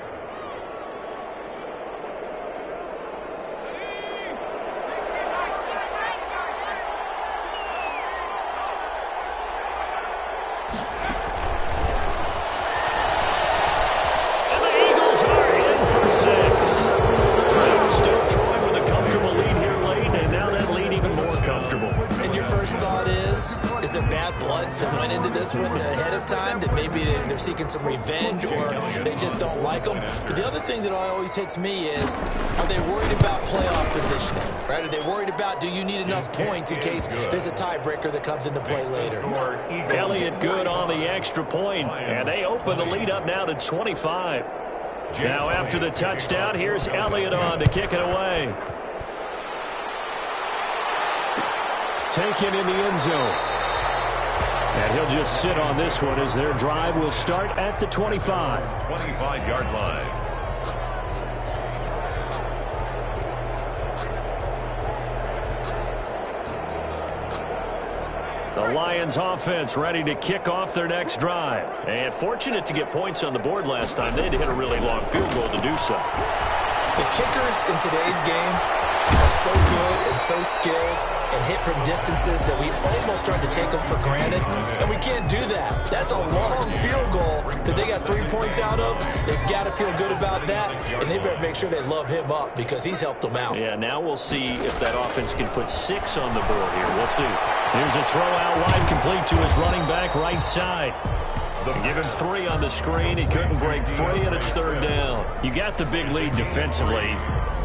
And the Eagles are in for 6. They're still throwing with a comfortable lead here late, and now that lead even more comfortable. And your first thought is there bad blood that went into this one ahead of time, that maybe they're seeking some revenge or they just don't like them? But the other thing that always hits me is, are they worried about playoff positioning? Right? Are they worried about, do you need enough points in case there's a tiebreaker that comes into play later? Elliott good on the extra point, and they open the lead up now to 25. Now after the touchdown, here's Elliott on to kick it away. Taken in the end zone. And he'll just sit on this one as their drive will start at the 25. 25-yard line. The Lions offense ready to kick off their next drive. And fortunate to get points on the board last time. They had to hit a really long field goal to do so. The kickers in today's game are so good and so skilled and hit from distances that we almost start to take them for granted. And we can't do that. That's a long field goal that they got 3 points out of. They've got to feel good about that. And they better make sure they love him up because he's helped them out. Yeah, now we'll see if that offense can put 6 on the board here. We'll see. Here's a throw out wide, complete to his running back right side. Give him 3 on the screen. He couldn't break free, and it's 3rd down. You got the big lead defensively.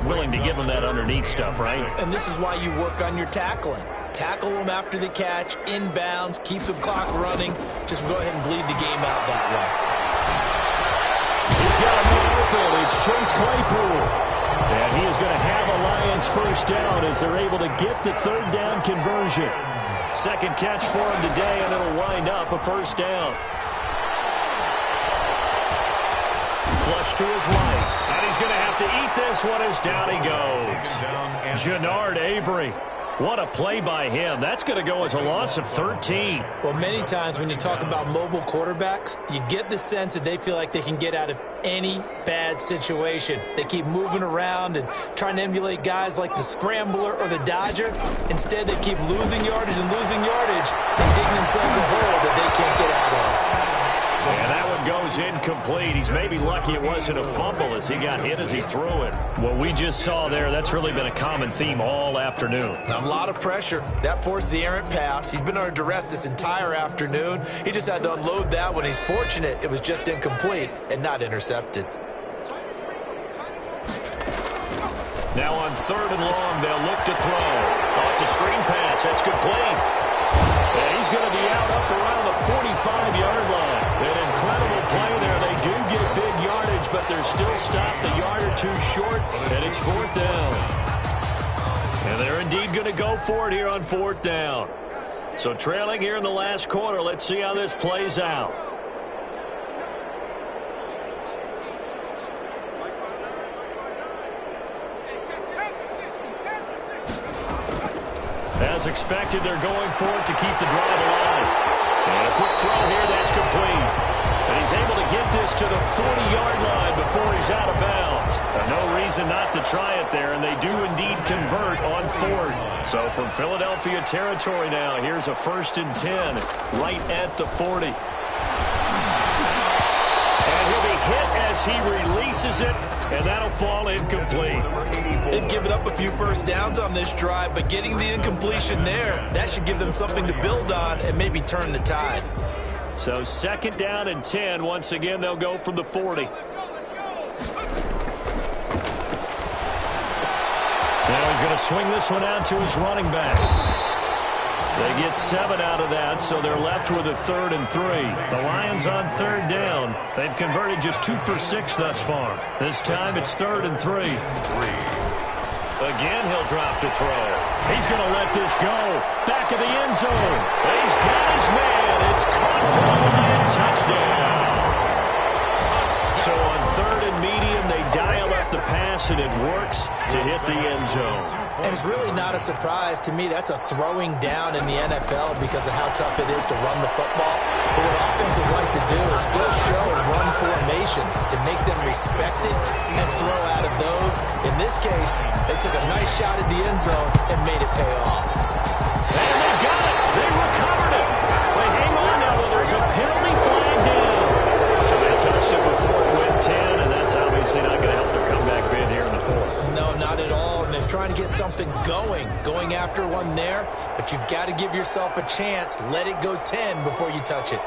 Willing to give him that underneath stuff, right? And this is why you work on your tackling. Tackle them after the catch, inbounds, keep the clock running. Just go ahead and bleed the game out that way. He's got a man open. It's Chase Claypool. And he is going to have a Lions first down as they're able to get the 3rd down conversion. Second catch for him today, and it'll wind up a first down. Flush to his right, and he's going to have to eat this one as down he goes. Jannard Avery. What a play by him. That's going to go as a loss of 13. Well, many times when you talk about mobile quarterbacks, you get the sense that they feel like they can get out of any bad situation. They keep moving around and trying to emulate guys like the scrambler or the dodger. Instead, they keep losing yardage and digging themselves a hole that they can't get out of. And that one goes incomplete. He's maybe lucky it wasn't a fumble as he got hit as he threw it. What we just saw there, that's really been a common theme all afternoon. A lot of pressure. That forced the errant pass. He's been under duress this entire afternoon. He just had to unload that one. He's fortunate it was just incomplete and not intercepted. Now on 3rd and long, they'll look to throw. Oh, it's a screen pass. That's complete. And he's going to be out up around the 45-yard line. An incredible play there. They do get big yardage, but they're still stopped a yard or 2 short, and it's 4th down. And they're indeed going to go for it here on 4th down. So trailing here in the last quarter, let's see how this plays out. As expected, they're going for it to keep the drive alive. And a quick throw here, that's complete. And he's able to get this to the 40-yard line before he's out of bounds. No reason not to try it there, and they do indeed convert on 4th. So from Philadelphia territory now, here's a 1st and 10 right at the 40. And he'll be hit as he releases it, and that'll fall incomplete. They've given up a few first downs on this drive, but getting the incompletion there, that should give them something to build on and maybe turn the tide. So 2nd down and 10. Once again, they'll go from the 40. Now he's going to swing this one out to his running back. They get 7 out of that, so they're left with a 3rd and 3. The Lions on 3rd down. They've converted just 2 for 6 thus far. This time it's 3rd and 3. Again, he'll drop to throw. He's going to let this go. Back of the end zone. He's got his man. It's caught for a Lion touchdown. So on 3rd and medium, they dial up the pass, and it works to hit the end zone. And it's really not a surprise to me. That's a throwing down in the NFL because of how tough it is to run the football. But what offenses like to do is still show and run formations to make them respect it and throw out of those. In this case, they took a nice shot at the end zone and made it pay off. And they got it. They recovered it. But hang on now, there's a penalty flag down. So they touched it before it went 10, and that's obviously not going to help their comeback bid here in the 4th. No, not at all. And they is trying to get something going after one there, but you've got to give yourself a chance. Let it go 10 before you touch it.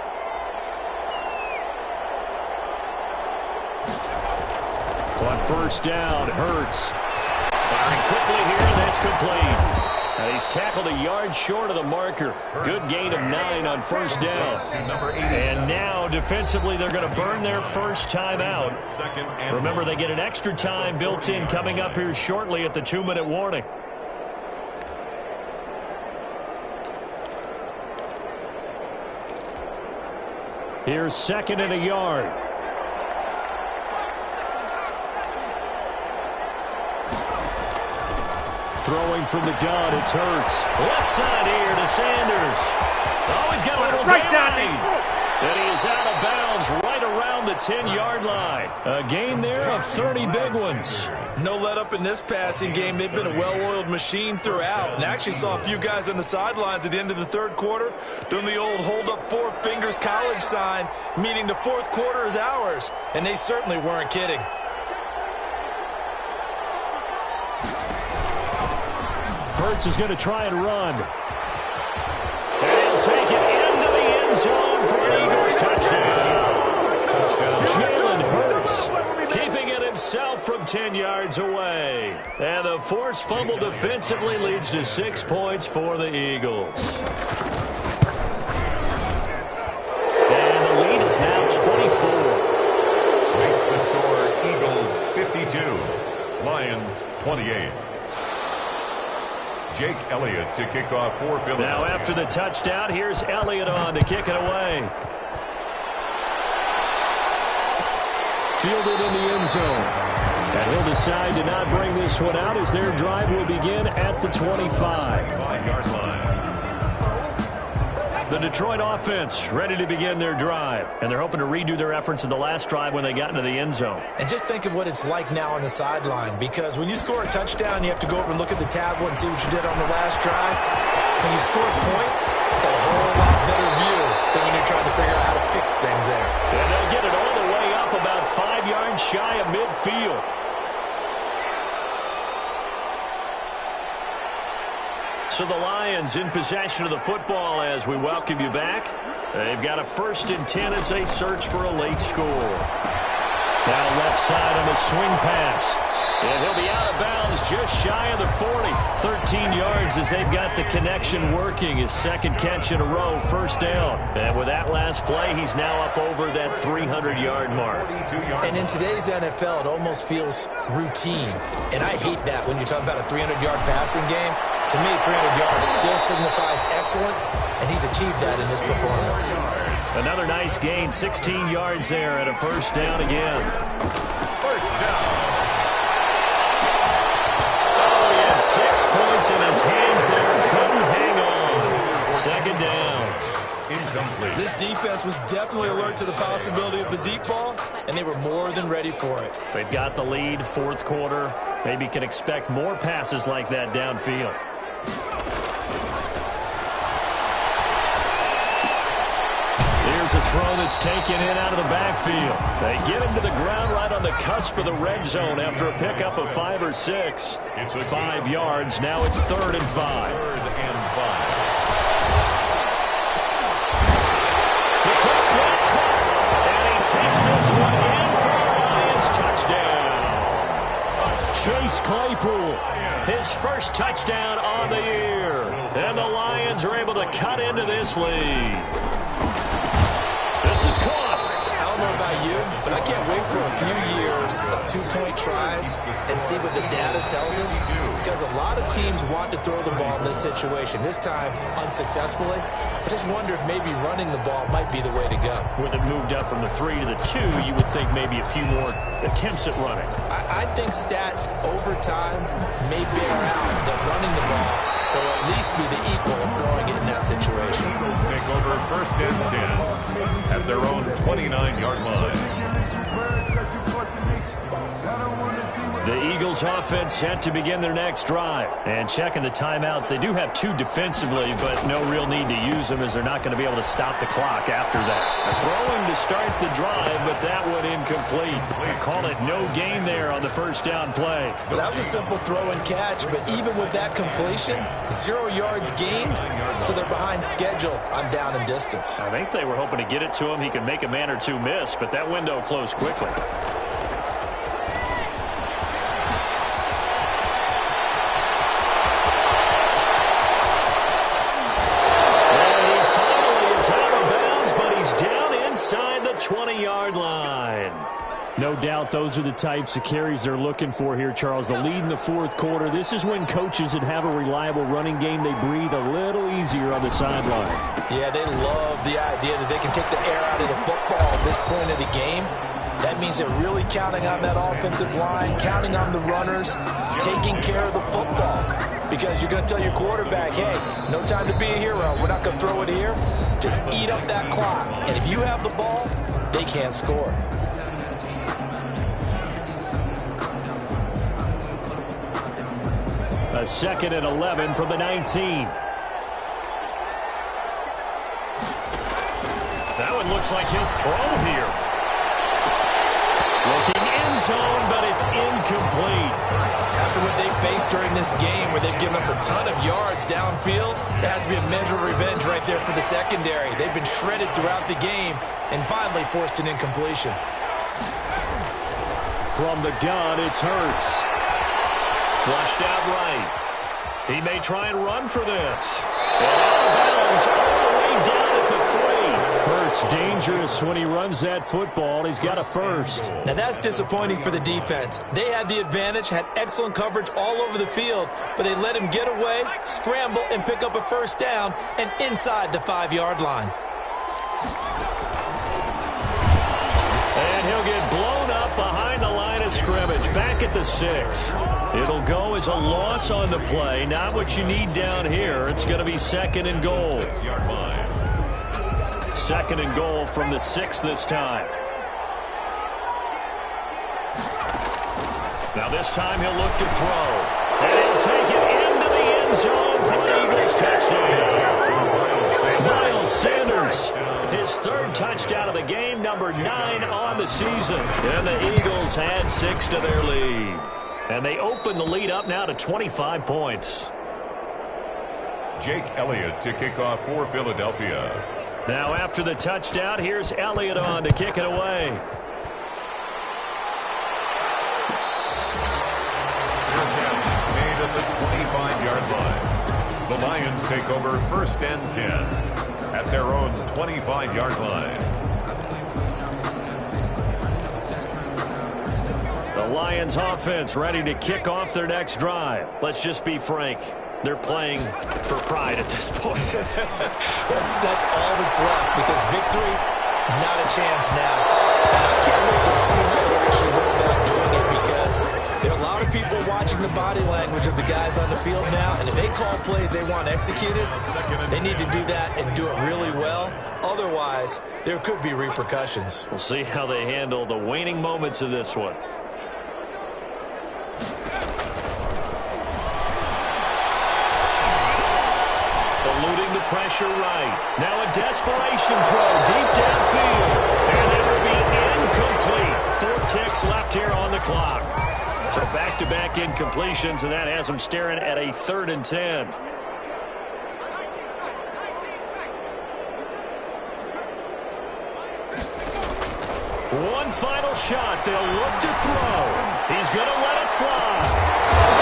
On first down, Hurts. Firing quickly here, that's complete. And he's tackled a yard short of the marker. Good gain of 9 on first down. And now, defensively, they're going to burn their first time out. Remember, they get an extra time built in coming up here shortly at the 2-minute warning. Here's 2nd and a yard. Throwing from the gun, it's Hurts. Left side here to Sanders. Oh, he's got a little right down. And he is out of bounds right around the 10-yard line. A gain there of 30 big ones. No let up in this passing game. They've been a well-oiled machine throughout. And actually saw a few guys on the sidelines at the end of the third quarter doing the old hold up 4 fingers college sign, meaning the fourth quarter is ours. And they certainly weren't kidding. Hurts is going to try and run. And he'll take it into the end zone for an Eagles touchdown. Jalen Hurts keeping it himself from 10 yards away. And the forced fumble defensively leads to 6 points for the Eagles. And the lead is now 24. Makes the score Eagles 52, Lions 28. Jake Elliott to kick off for Philadelphia. Now after the touchdown, here's Elliott on to kick it away. Fielded in the end zone. And he'll decide to not bring this one out as their drive will begin at the 25. 5-yard line. The Detroit offense ready to begin their drive. And they're hoping to redo their efforts in the last drive when they got into the end zone. And just think of what it's like now on the sideline, because when you score a touchdown, you have to go over and look at the tablet and see what you did on the last drive. When you score points, it's a whole lot better view than when you're trying to figure out how to fix things there. And they'll get it all the way up about 5 yards shy of midfield. So the Lions in possession of the football as we welcome you back. They've got a 1st and 10 as they search for a late score. Now left side on the swing pass. And he'll be out of bounds just shy of the 40. 13 yards as they've got the connection working. His 2nd catch in a row, 1st down. And with that last play, he's now up over that 300-yard mark. And in today's NFL, it almost feels routine. And I hate that when you talk about a 300-yard passing game. To me, 300 yards still signifies excellence, and he's achieved that in this performance. Another nice gain, 16 yards there at a 1st down again. 1st down. 6 points in his hands there. Couldn't hang on. 2nd down. Incomplete. This defense was definitely alert to the possibility of the deep ball, and they were more than ready for it. They've got the lead, 4th quarter. Maybe can expect more passes like that downfield. Here's a throw that's taken in out of the backfield. They get him to the ground right on the cusp of the red zone after a pickup of 5 or 6. 5 yards. Now it's 3rd and 5. 3rd and 5. The quick slap caught. And he takes this one in for a Lions touchdown. Chase Claypool, his 1st touchdown on the year. And the Lions are able to cut into this lead. This is caught. I don't know about you, but I can't wait for a few years of 2-point tries and see what the data tells us, because a lot of teams want to throw the ball in this situation, this time unsuccessfully. I just wonder if maybe running the ball might be the way to go. With it moved up from the 3 to the 2, you would think maybe a few more attempts at running. I think stats over time may bear out that running the ball will at least be the equal of throwing it in that situation. Eagles take over 1st and 10 at their own 29-yard line. The Eagles Eagles offense set to begin their next drive. And checking the timeouts, they do have 2 defensively, but no real need to use them as they're not going to be able to stop the clock after that. Throwing to start the drive, but that one incomplete. Call it no gain there on the first down play. Well, that was a simple throw and catch, but even with that completion, 0 yards gained, so they're behind schedule on down and distance. I think they were hoping to get it to him. He could make a man or 2 miss, but that window closed quickly. Down inside the 20-yard line. No doubt those are the types of carries they're looking for here, Charles. The lead in the fourth quarter. This is when coaches that have a reliable running game, they breathe a little easier on the sideline. Yeah, they love the idea that they can take the air out of the football at this point of the game. That means they're really counting on that offensive line, counting on the runners, taking care of the football. Because you're going to tell your quarterback, hey, no time to be a hero. We're not going to throw it here. Just eat up that clock. And if you have the ball, they can't score. A 2nd and 11 from the 19. That one looks like he'll throw here. Looking end zone, but it's incomplete. After what they faced during this game where they've given up a ton of yards downfield, there has to be a measure of revenge right there for the secondary. They've been shredded throughout the game and finally forced an incompletion. From the gun, it's Hurts. Flushed out right. He may try and run for this. And out of bounds all the way down at the 3. Hurts dangerous when he runs that football. He's got a first. Now that's disappointing for the defense. They had the advantage, had excellent coverage all over the field, but they let him get away, scramble, and pick up a first down and inside the 5-yard line. And he'll get blown up behind the line of scrimmage, back at the 6. It'll go as a loss on the play, not what you need down here. It's going to be 2nd and goal. 2nd and goal from the 6 this time. Now this time he'll look to throw. And he'll take it into the end zone for the Eagles touchdown. Miles Sanders, his 3rd touchdown of the game, number 9 on the season. And the Eagles had 6 to their lead. And they open the lead up now to 25 points. Jake Elliott to kick off for Philadelphia. Now after the touchdown, here's Elliott on to kick it away. Their catch made at the 25-yard line. The Lions take over 1st and 10 at their own 25-yard line. The Lions offense ready to kick off their next drive. Let's just be frank. They're playing for pride at this point. that's all that's left, because victory, not a chance now. And I can't wait to see how they actually go about doing it, because there are a lot of people watching the body language of the guys on the field now, and if they call plays they want executed, they need to do that and do it really well. Otherwise, there could be repercussions. We'll see how they handle the waning moments of this one. Eluding the pressure right. Now a desperation throw deep downfield. And it will be incomplete. 4 ticks left here on the clock. So back-to-back incompletions, and that has them staring at a 3rd and 10. One final shot. They'll look to throw. He's going to let it fly.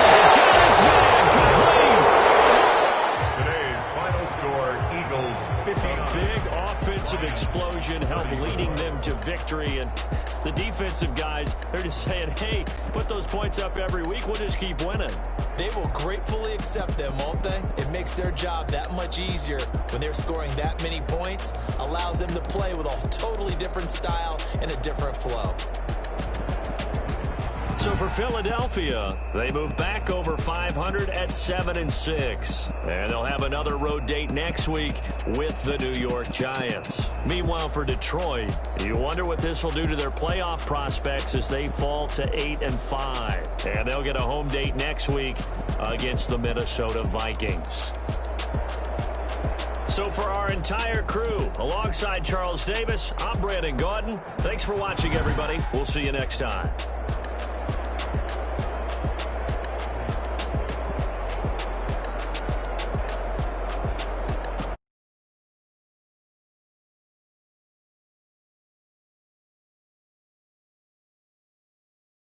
And get his man complete. Today's final score, Eagles 50. Big offensive explosion helped leading them to victory. And the defensive guys, they're just saying, hey, put those points up every week. We'll just keep winning. They will gratefully accept them, won't they? It makes their job that much easier when they're scoring that many points. Allows them to play with a totally different style and a different flow. So for Philadelphia, they move back over 500 at 7-6. And they'll have another road date next week with the New York Giants. Meanwhile, for Detroit, you wonder what this will do to their playoff prospects as they fall to 8-5. And they'll get a home date next week against the Minnesota Vikings. So for our entire crew, alongside Charles Davis, I'm Brandon Gaudin. Thanks for watching, everybody. We'll see you next time.